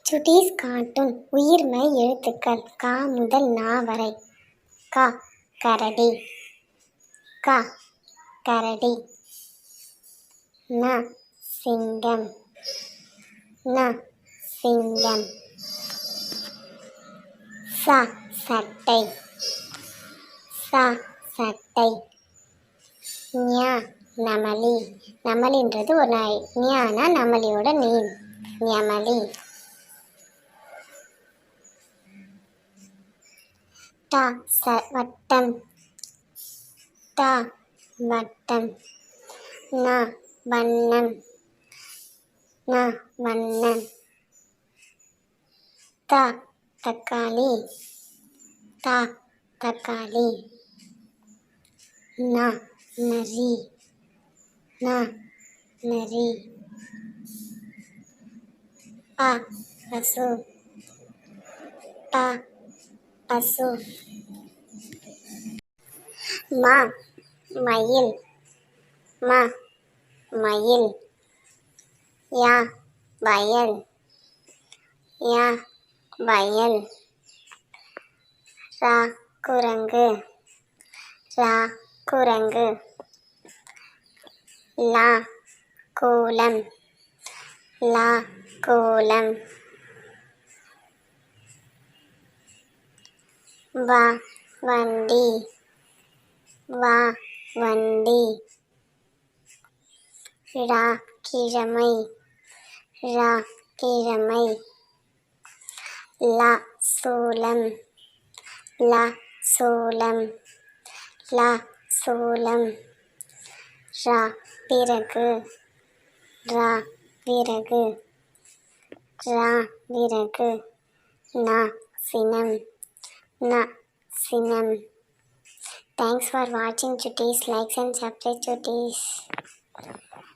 சுட்டீஸ் cartoon உயிர்மெய் எழுத்துக்கள் கா முதல் நா வரை. க கரடி, க கரடி. ந சிங்கம், ந சிங்கம். ச சட்டை, ச சட்டை. ஞ நமலி, நமலின்றது ஒரு நாய். ஞானா நமலியோட நேம், ஞமலி. ட வட்டம், ட வட்டம். ந வண்ணம், ந வண்ணம். த தக்காளி, த தக்காளி. ந நரி, ந நரி. ப பசு, ப பசு. ம மயில், ம மயில். ய வயல், ய வயல். ர குரங்கு, ர குரங்கு. ல கோலம், ல கோலம். வ வண்டி, வ வண்டி. ழ கிழமை, ழ கிழமை. ல சூலம், ல சூலம், ல சூலம். ர விறகு, ர விறகு, ர விறகு. ந சினம், ந சினம். Thanks for watching Chuttis. Likes and subscribe Chuttis.